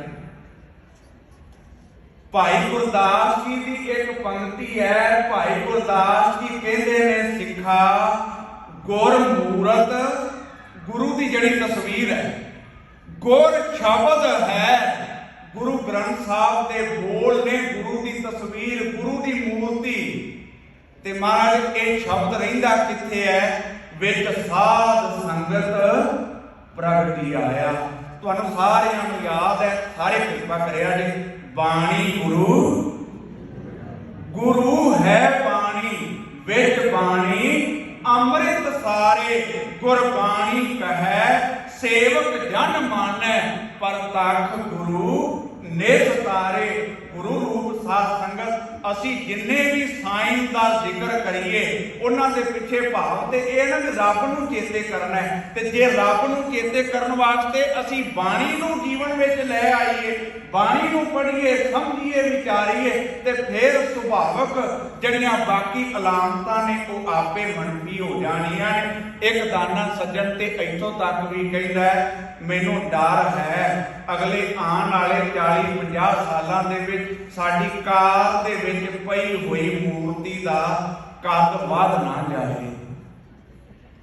ਭਾਈ ਗੁਰਦਾਸ ਜੀ ਦੀ ਇੱਕ ਪੰਕਤੀ ਹੈ। ਭਾਈ ਗੁਰਦਾਸ ਜੀ ਕਹਿੰਦੇ ਨੇ, ਸਿੱਖਾ ਗੁਰ ਮੂਰਤ, ਗੁਰੂ ਦੀ ਜਿਹੜੀ ਤਸਵੀਰ ਹੈ, ਗੁਰ ਸ਼ਬਦ ਹੈ, ਗੁਰੂ ਗ੍ਰੰਥ ਸਾਹਿਬ ਦੇ ਬੋਲ ਨੇ, ਗੁਰੂ ਦੀ ਤਸਵੀਰ, ਗੁਰੂ ਦੀ ਮੂਰਤੀ। ਤੇ ਮਹਾਰਾਜ ਇਹ ਸ਼ਬਦ ਰਹਿੰਦਾ ਕਿੱਥੇ ਹੈ? ਵਿੱਚ ਸਾਧ ਸੰਗਤ ਪ੍ਰਗਟੀ ਆਇਆ। ਤੁਹਾਨੂੰ ਸਾਰਿਆਂ ਨੂੰ ਯਾਦ ਹੈ, ਸਾਰੇ ਕਿਰਪਾ ਕਰਿਆ ਜੀ। ਬਾਣੀ ਗੁਰੂ, ਗੁਰੂ ਹੈ ਬਾਣੀ, ਵਿੱਚ ਬਾਣੀ ਅੰਮ੍ਰਿਤ ਸਾਰੇ, ਗੁਰਬਾਣੀ ਕਹੈ ਸੇਵਕ ਜਨ ਮਾਨੈ, ਪਰਤਖ ਗੁਰੂ ਨਿਸਤਾਰੇ। ਗੁਰੂ ਰੂਪ ਸਾਧ ਸੰਗਤ, ਅਸੀਂ ਜਿੰਨੇ ਵੀ ਸਾਈਂ ਦਾ ਜ਼ਿਕਰ ਕਰੀਏ ਉਹਨਾਂ ਦੇ ਪਿੱਛੇ ਭਾਵ ਤੇ ਇਹ ਨਾ ਕਿ ਰੱਬ ਨੂੰ ਚੇਤੇ ਕਰਨਾ ਹੈ। ਤੇ ਜੇ ਰੱਬ ਨੂੰ ਚੇਤੇ ਕਰਨ ਵਾਸਤੇ ਅਸੀਂ ਬਾਣੀ ਨੂੰ ਜੀਵਨ ਵਿੱਚ ਲੈ ਆਈਏ, ਬਾਣੀ ਨੂੰ ਪੜ੍ਹੀਏ, ਸਮਝੀਏ, ਵਿਚਾਰੀਏ, ਤੇ ਫਿਰ ਸੁਭਾਵਕ ਜਿਹੜੀਆਂ ਬਾਕੀ ਅਲਾਮਤਾਂ ਨੇ ਉਹ ਆਪੇ ਮਨਫੀ ਹੋ ਜਾਣੀਆਂ ਨੇ। ਇੱਕ ਦਾਨਾ ਸੱਜਣ ਤੇ ਇੱਥੋਂ ਤੱਕ ਵੀ ਕਹਿੰਦਾ ਮੈਨੂੰ ਡਰ ਹੈ ਅਗਲੇ ਆਉਣ ਵਾਲੇ 40-50 ਸਾਲਾਂ ਦੇ ਵਿੱਚ ਸਾਡੀ ਕਾਰ ਦੇ ਵਿੱਚ ਪਈ ਹੋਈ ਮੂਰਤੀ ਦਾ ਕੱਦ ਵੱਧ ਨਾ ਜਾਵੇ,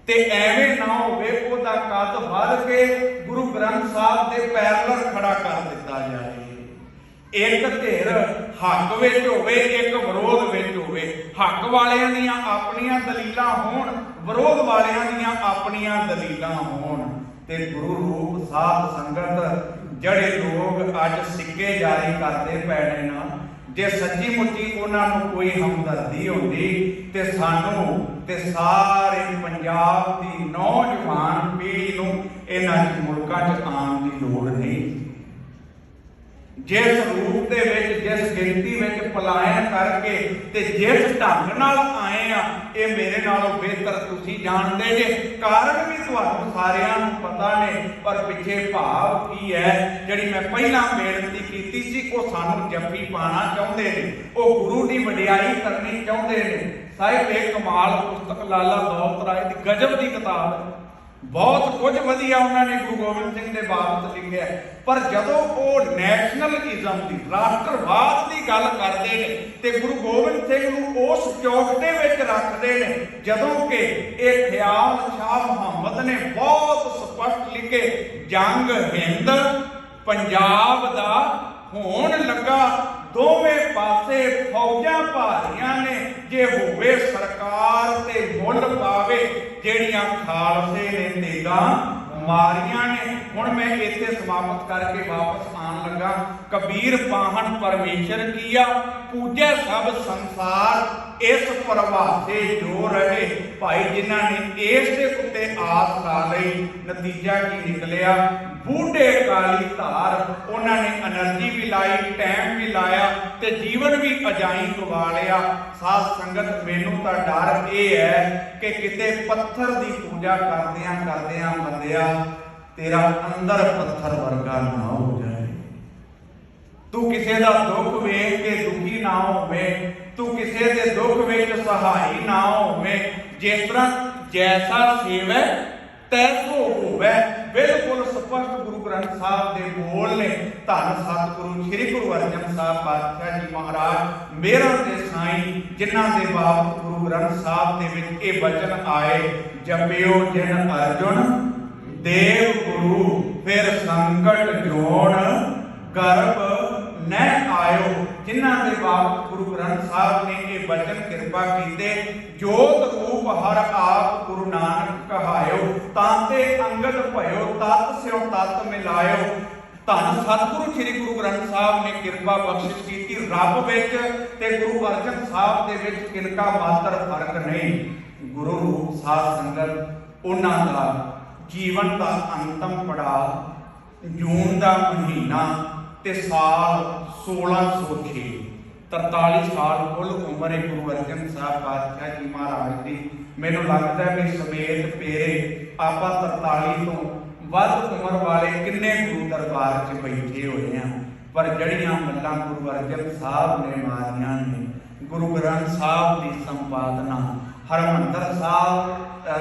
ਤੇ ਐਵੇਂ ਨਾ ਹੋਵੇ ਉਹਦਾ ਕੱਦ ਵੱਧ ਕੇ ਗੁਰੂ ਗ੍ਰੰਥ ਸਾਹਿਬ ਦੇ ਪੈਰਲਲ ਖੜਾ ਕਰ ਦਿੱਤਾ ਜਾਵੇ। ਇੱਕ ਧਿਰ ਹੱਕ ਵਿੱਚ ਹੋਵੇ, ਇੱਕ ਵਿਰੋਧ ਵਿੱਚ ਹੋਵੇ। ਹੱਕ ਵਾਲਿਆਂ ਦੀਆਂ ਆਪਣੀਆਂ ਦਲੀਲਾਂ ਹੋਣ, ਵਿਰੋਧ ਵਾਲਿਆਂ ਦੀਆਂ ਆਪਣੀਆਂ ਦਲੀਲਾਂ ਹੋਣ। ਤੇ ਗੁਰੂ ਰੂਪ ਸਾਧ ਸੰਗਤ, ਜਿਹੜੇ ਲੋਕ ਅੱਜ ਸਿੱਕੇ ਜਾਰੀ ਕਰਦੇ ਪਏ ਨੇ ਨਾ, ਜੇ ਸੱਚੀ ਮੁੱਚੀ ਉਹਨਾਂ ਨੂੰ ਕੋਈ ਹਮਦਰਦੀ ਹੁੰਦੀ ਤੇ ਸਾਨੂੰ ਤੇ ਸਾਰੇ ਪੰਜਾਬ ਦੀ ਨੌਜਵਾਨ ਪੀੜ੍ਹੀ ਨੂੰ ਇਹਨਾਂ ਮੁਲਕਾਂ 'ਚ ਆਉਣ ਦੀ ਲੋੜ ਨਹੀਂ। ਜਿਸ ਰੂਪ ਦੇ ਵਿੱਚ, ਜਿਸ ਗਿਣਤੀ ਵਿੱਚ ਪਲਾਇਨ ਕਰਕੇ ਤੇ ਜਿਸ ਢੰਗ ਨਾਲ ਆਏ ਆ, ਇਹ ਮੇਰੇ ਨਾਲੋਂ ਬਿਹਤਰ ਤੁਸੀਂ ਜਾਣਦੇ ਜੇ। ਕਾਰਨ ਵੀ ਤੁਹਾਨੂੰ ਸਾਰਿਆਂ ਨੂੰ ਪਤਾ ਨੇ, ਪਰ ਪਿੱਛੇ ਭਾਵ ਕੀ ਹੈ ਜਿਹੜੀ ਮੈਂ ਪਹਿਲਾਂ ਬੇਨਤੀ ਕੀਤੀ ਸੀ, ਉਹ ਸਾਨੂੰ ਜੱਫੀ ਪਾਣਾ ਚਾਹੁੰਦੇ ਨੇ, ਉਹ ਗੁਰੂ ਦੀ ਵਡਿਆਈ ਕਰਨੀ ਚਾਹੁੰਦੇ ਨੇ। ਸਾਹਿਬ ਇਹ ਕਮਾਲ ਪੁਸਤਕ ਲਾਲਾ ਦੌਲਤ ਰਾਏ ਦੀ ਗਜ਼ਬ ਦੀ ਕਿਤਾਬ ਹੈ। ਬਹੁਤ ਕੁਝ ਵਧੀਆ ਉਹਨਾਂ ਨੇ ਗੁਰੂ ਗੋਬਿੰਦ ਸਿੰਘ ਦੇ ਬਾਬਤ ਲਿਖਿਆ, ਪਰ ਜਦੋਂ ਉਹ ਨੈਸ਼ਨਲਿਜ਼ਮ ਦੀ, ਰਾਸ਼ਟਰਵਾਦ ਦੀ ਗੱਲ ਕਰਦੇ ਨੇ ਤੇ ਗੁਰੂ ਗੋਬਿੰਦ ਸਿੰਘ ਨੂੰ ਉਸ ਚੌਕਟੇ ਵਿੱਚ ਰੱਖਦੇ ਨੇ, ਜਦੋਂ ਕਿ ਇਹ ਖਿਆਲ ਸ਼ਾਹ ਮੁਹੰਮਦ ਨੇ ਬਹੁਤ ਸਪਸ਼ਟ ਲਿਖੇ, ਜੰਗ ਹਿੰਦ ਪੰਜਾਬ ਦਾ ਹੋਣ ਲੱਗਾ, ਦੋਵੇਂ ਪਾਸੇ ਫੌਜਾਂ ਭਾਰੀਆਂ ਨੇ, ਜੇ ਹੋਵੇ ਸਰਕਾਰ ਤੇ ਮੁੱਲ ਪਾਵੇ, ਜਿਹੜੀਆਂ ਖਾਲਸੇ ਨੇ ਤੇਗਾਂ ਮਾਰੀਆਂ ਨੇ। ਹੁਣ ਮੈਂ ਇੱਥੇ ਸਮਾਪਤ ਕਰਕੇ ਵਾਪਸ ਆਉਣ ਲੱਗਾ। ਕਬੀਰ ਪਾਹਣ ਪਰਮੇਸ਼ਰ ਕੀਆ, ਪੂਜੈ ਸਭ ਸੰਸਾਰ, ਇਸ ਪ੍ਰਭਾਤੇ ਜੋ ਰਹੇ। ਭਾਈ ਜਿਨ੍ਹਾਂ ਨੇ ਇਸ ਦੇ ਉੱਤੇ ਆਸ ਲਾ ਲਈ, ਨਤੀਜਾ ਕੀ ਨਿਕਲਿਆ? ਬੂਢੇ ਕਾਲੀ ਧਾਰ। ਉਹਨਾਂ ਨੇ એનર્ਜੀ ਵੀ ਲਾਈ, ਟਾਈਮ ਵੀ ਲਾਇਆ ਤੇ ਜੀਵਨ ਵੀ ਅਜਾਈ ਗਵਾ ਲਿਆ। ਸਾਧ ਸੰਗਤ, ਮੈਨੂੰ ਤਾਂ ਡਰ ਇਹ ਹੈ ਕਿ ਕਿਤੇ ਪੱਥਰ ਦੀ ਪੂਜਾ ਕਰਦਿਆਂ ਕਰਦਿਆਂ ਬੰਦਿਆ ਤੇਰਾ ਅੰਦਰ ਪੱਥਰ ਵਰਗਾ ਨਾ ਹੋ ਜਾਏ। ਤੂੰ ਕਿਸੇ ਦਾ ਦੁੱਖ ਵੇਖ ਕੇ ਦੁਖੀ ਨਾ ਹੋਵੇਂ, ਤੂੰ ਕਿਸੇ ਦੇ ਦੁੱਖ ਵਿੱਚ ਸਹਾਈ ਨਾ ਹੋਵੇਂ। ਜਿਸ ਤਰ੍ਹਾਂ ਜੈਸਾ ਸੇਵੈ ਤੈਸੋ ਹੋਵੇ। ਬਿਲਕੁਲ ਸਪਸ਼ਟ ਗੁਰੂ ਗ੍ਰੰਥ ਸਾਹਿਬ ਦੇ ਬੋਲ ਨੇ। ਧੰਨ ਸਤਿਗੁਰੂ ਸ੍ਰੀ ਗੁਰੂ ਅਰਜਨ ਸਾਹਿਬ ਪਾਤਸ਼ਾਹ ਜੀ ਮਹਾਰਾਜ, ਮੇਰਾ ਤੇ ਸਾਈਂ, ਜਿਨ੍ਹਾਂ ਦੇ ਬਾਪ ਗੁਰੂ गुरु ग्रंथ साहब दे विच ये वचन आए, जपियो जिन अर्जुन देव गुरु, फिर संकट जोन गर्भ न आयो। जिन्हां दे बाबत गुरु ग्रंथ साहब ने ये वचन कृपा कीते, जोत रूप हर आप गुरु नानक कहायो, तांते अंगद भयो तत् स्यों तत् मिलायो। धन सतगुरु श्री गुरु ग्रंथ साहब ने कृपा बख्शिश की। रब विच ते गुरु अर्जन साहब दे विच किनका मात्र फर्क नहीं। गुरु रूप साध संगत उन्हां दा जीवन का अंतम पड़ाव जून का महीना ते साल 1606, 43 साल कुल उम्र है गुरु अर्जन साहब पातशाह जी महाराज की। मैनूं लगता है कि समेत पेरे आपां 43 तो ਵੱਧ उम्र वाले किन्ने गुरु दरबार च बैठे हुए हैं, पर जड़ियां गल्लां गुरु अर्जन साहब ने मारियां ने। गुरु ग्रंथ साहब की संपादना, हरमंदर साहब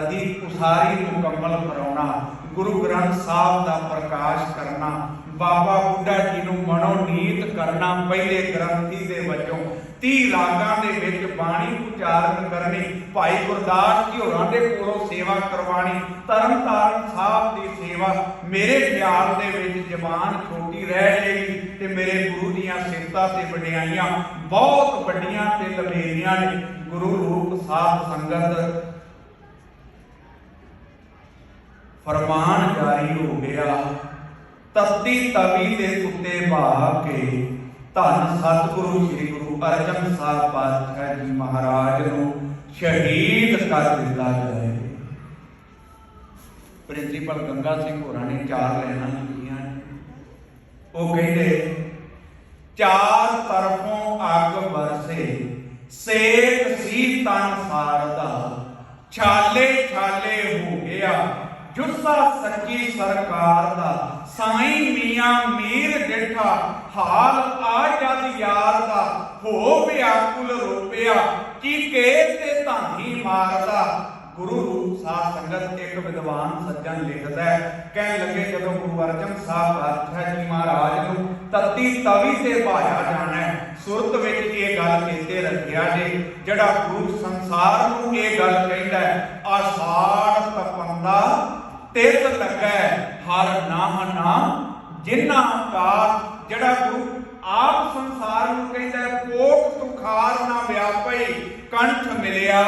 की उसारी मुकम्मल कराउणा, गुरु ग्रंथ साहब का प्रकाश करना, बाबा बुढ़ा जी नूं मनोनीत करना, पहले ग्रंथी दे वजों 30 रागां दे विच बाणी उचारण करनी, भाई गुरदास जी होरां दे कोलों सेवा करवानी, तरनताਰਨ साहब की सेवा। मेरे ख्याल दे विच जबान छोटी रह जाएगी ते मेरे गुरु दीयां सिफतां ते वडियाइयां बहुत वड्डियां ते लमेरियां ने। गुरु रूप साध संगत फरमान जारी हो गया, तत्ती तवी दे उत्ते बहा के धन सतगुरु श्री गुरु अर्जन साहब पातशाह जी महाराज नूं शहीद कर दिता जाए। प्रिंसीपल गंगा सिंह होरां ने 4 लाइनां लिखियां। वो कहते, चार तरफों अग बरसे, सेक सी तन सारदा, छाले छाले हो गया जुस्सा सच्ची सरकार दा, साईं मियां मीर डिठा हाल आ जद यार दा, हो व्याकुल रोपिया चीके ते धानी मारदा। गुरु रूप साध संगत एक विद्वान सज्जन लिखता है, कह लगे जदों गुरु अर्जन साहब पातशाह जी महाराज नूं तत्ती तवी ते बहाया जाना है, सुरत विच ये गल कहते रखिया जे, जड़ा गुरु संसार नूं ये गल कहंदा है, आषाढ़ तपंदा तित लगै हर नाह नाम जिन्ना काल। जड़ा गुरु आप संसार नूं कहंदा है, कोट तुखार ना व्यापई कंठ मिलिया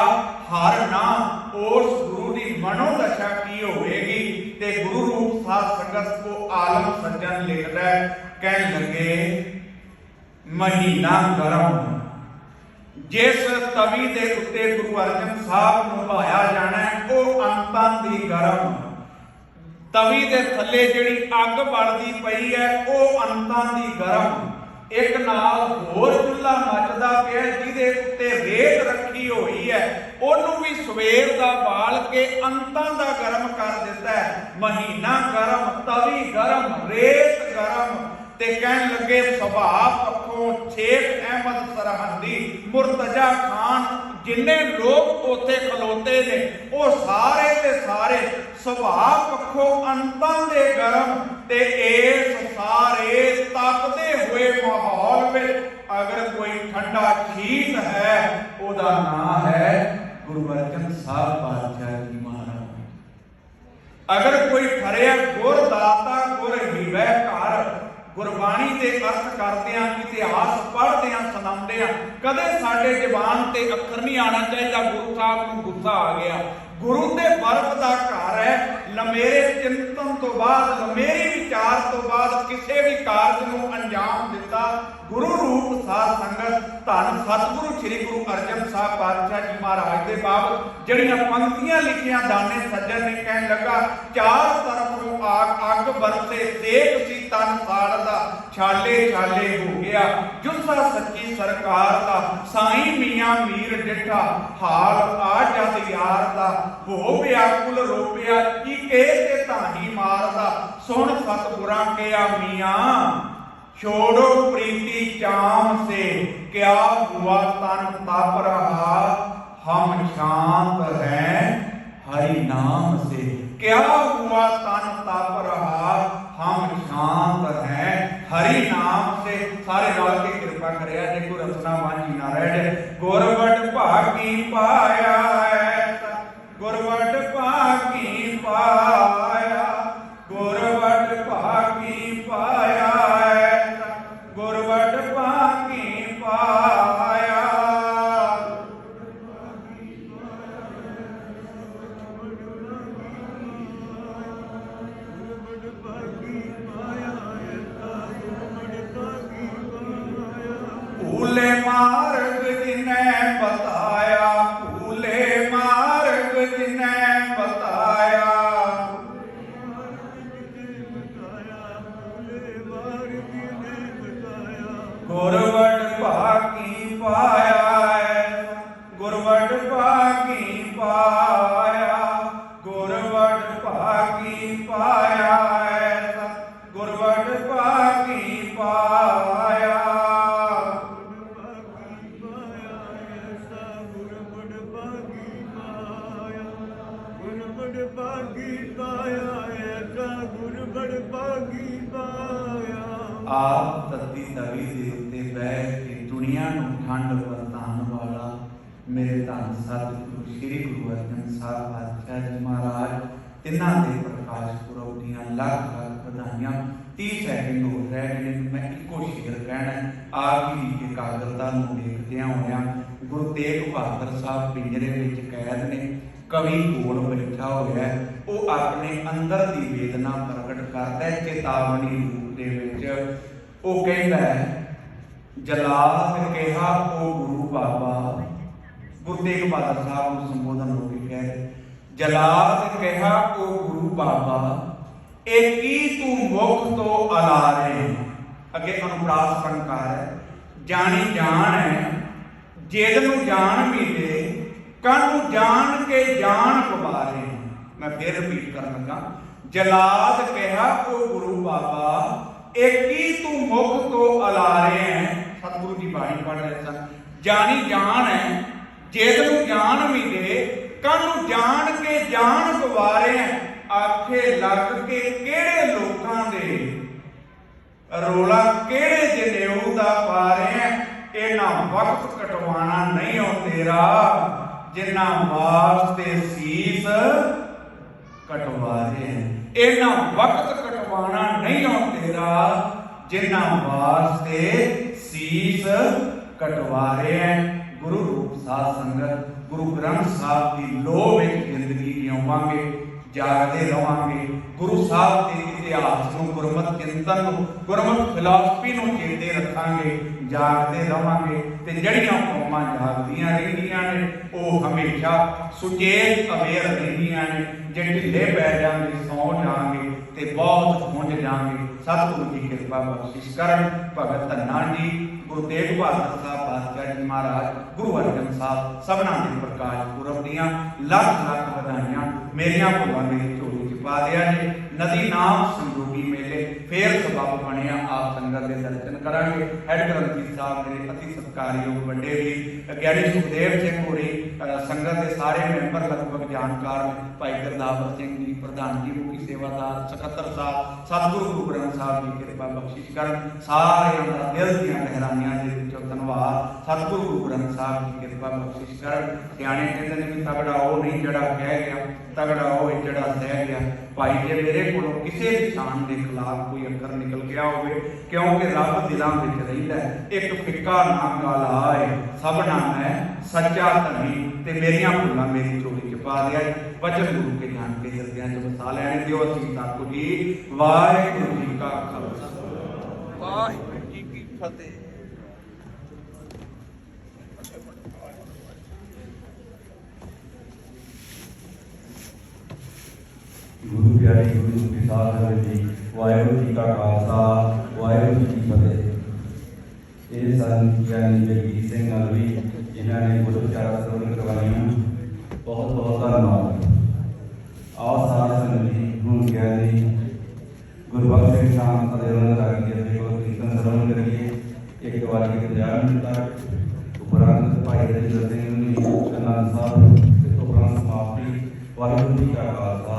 हर नाम। उस गुरु की मनोदशा की होगी। ते गुरु रूप साध संगत को आलम सज्जन लिखता है, कह लगे महीना गरम, जिस तवी दे उत्ते गुरु अर्जन साहब नूं बहाया जाना है, वो अंतां दी गरम। तवी दे थल्ले जिहड़ी अग बलदी पई है, वो अंतां दी गरम। एक नाल होर चुल्हा मचदा पिया, जिहदे उत्ते रेत रखी हुई है, ओनू भी सवेर दा बाल के अंतां दा गरम कर दिता है। महीना गरम, तवी गरम, रेत गरम। ते कहन लगे सुभाव पक्षों शेख अहमद सरहंदी, मुर्तजा खान, जिन्ने लोग उत्थे खलोते ने वो सारे के सारे सुभाव पक्षों अंतां दे गरम। ते इस सारे तपदे हुए माहौल में अगर कोई ठंडा शीत है, ओदा नाम है गुरु अर्जन साहब पातशाह जी महाराज। अगर कोई फरिया गुर दाता गुर हिवै घर, गुरबाणी के अर्थ करदे इतिहास पढ़दे सुनाते कदे साडे जबान ते अखर नहीं आना चाहिए गुरु साहब नूं गुस्सा आ गया। गुरु ते बर्फ का घर है। लमेरे चिंतन तो बाद, लमेरी विचार तो बाद किसी भी कार्य नूं अंजाम दिता गुरु रूप साध संगत धन सतगुरु श्री गुरु अर्जन साहब पातशाह जी महाराज के बाबत जड़ियां पंक्तियां लिखियां दाने सज्जन ने कहन लगा, चार तरफों अग बरसे, सेक सी तन साड़दा, छाले छाले हो गया जुस्सा सच्ची सरकार दा, साईं मियां मीर डिठा हाल आ जद यार दा, हो व्याकुल रोपिया चीके ते धानी मारदा, सुन सतगुरां किया मियां छोड़ो प्रीति चाम से, क्या हुआ तन तप रहा, हम शांत हैं हरि नाम से। क्या हुआ तन तप रहा, हम शांत हैं हरि नाम से सारे नाल के कृपा करया जे कोई रचना वांझी ना रह जाए। गुरवट भागी पाया ऐसा गुरवट भागी पाया गुरवट भागी पाया ऐसा गुरवट भागी पाया। भूले मार्ग जिन्हें बताया भूले मार्ग जिन्हें बताया गुरवट भागी पाया ऐसा गुरवट भागी पाया गुरवट भागी पाया ऐसा गुरवट भागी पाया। आप तत्ती तवी दे उत्ते बैठ के दुनिया नूं ठंड वरतान वाला मेरे धन सतगुरु श्री गुरु अर्जन साहब पातशाह जी महाराज तिन्हां दे प्रकाश पुरब दीआं लख लख बधाइयां। 30 सैकंड हो रहे हैं मैं इको शेर कहना आप ही की एकाग्रता नूं देखदिआं होइआं गुरु तेग बहादुर साहब पिंजरे विच कैद ने कवि कोल बैठा होया वो अपने अंदर की वेदना प्रगट करता है चेतावनी रूप दे विच वो कहता है जलाद कहा ओ गुरु बाबा गुरु तेग बहादुर साहब को संबोधन होकर कह रहे जलाद कहा ओ गुरु बाबा एक ही तू मुख तो अलारे अगे अनुप्रास अलंकार है जानी जान है जेद नूं जान भी दे कानू जान के जान पवारे। मैं फिर रिपीट कर लगा जलाद कहा ओ गुरु बाबा एक ही तू मुख तो अलारे हैं। सतगुरु जी बाणी पढ़ रहे सन जानी जान है जेद नूं जान भी दे कानू जान के जान पवारे हैं। आखे लग के केड़े लोकां दे रोला केड़े जनेऊ दा पा रहे हैं। इन्ना वक्त कटवाना नहीं हो तेरा जिन्ना वास्ते शीस कटवा रहे हैं। इन्ना वक्त कटवाना नहीं हो तेरा जिन्ना वास्ते शीस कटवा रहे हैं। गुरु रूप साध संगत गुरु ग्रंथ साहब की लोह में जिंदगी जिवांगे जागते रवांगे। गुरु साहब के इतिहास को गुरमत चिंतन गुरमत फिलासफी को चेते रखांगे जागते रवांगे ते जड़ियां कौमां जागदियां रहिंदियां ने वो हमेशा सुचेत अवेयर रहिंदियां ने। जे ढिले पै जाएंगे सौ जाएंगे ते बहुत खुंज जाएंगे। सतगुरु जी कृपा बख्शिश करन। भगत धन्ना जी गुरु तेग बहादुर साहब पातशाह जी महाराज गुरु अर्जन साहब सबना के प्रकाश पुरब दियां लख लख बधाइयां मेरिया भुलां मेरी झोली च पा दिया जी। नदी नाम संजोगी मेले फिर सबब बनिया आप संगत के दर्शन करांगे। हैड ग्रंथी साहब मेरे अति सत्कारयोग बड़े भी ज्ञानी सुखदेव सिंह होरी संगत के सारे मैंबर लगभग जानकार भाई गुरदावर सिंह जी प्रधान जी मुखी सेवादार सकत्तर साहब सतगुरु गुरु ग्रंथ साहब जी कृपा बख्शिश कर सारे दिल दियां गहराइयां दे विचों धन्नवाद। सतगुरु गुरु ग्रंथ साहब जी कृपा बख्शिश कर। सियाणे कहते हैं कि तगड़ा वो नहीं जड़ा कह गया तगड़ा वो जड़ा सह गया। भाई जे मेरे को किसी भी शान के खिलाफ कोई अखर निकल गया हो क्योंकि रब दिलों में रहिंदा है। एक फिक्का ना गाला है सबना मैं सच्चा धनी ते मेरिया भुलां मेरी झोली च पा दिया। वचन गुरु के जान के हृदय च वसा लैणे दिओ। असीं ताकू जी वाहिगुरू जी का खालसा वाहिगुरू जी की फतेह। गुरु प्यारे गुरु के साथ जी वाहिगुरू जी का खालसा वाहिगुरू जी की फतेह। ये सन ज्ञानी जगजीत सिंह अलवी जिन्होंने गुरु विचारा श्रवण करवाइया बहुत बहुत धन्यवाद। आओ साथ संगत जी हूँ ज्ञानी गुरबख्श सिंह शाम अदेवन रागी जी को कीर्तन श्रवण करिए। एक बार के 50 मिनट तक उपरांत भाई रजिंदर सिंह आनंद साहब उपरांत समाप्ति। वाहिगुरू जी का खालसा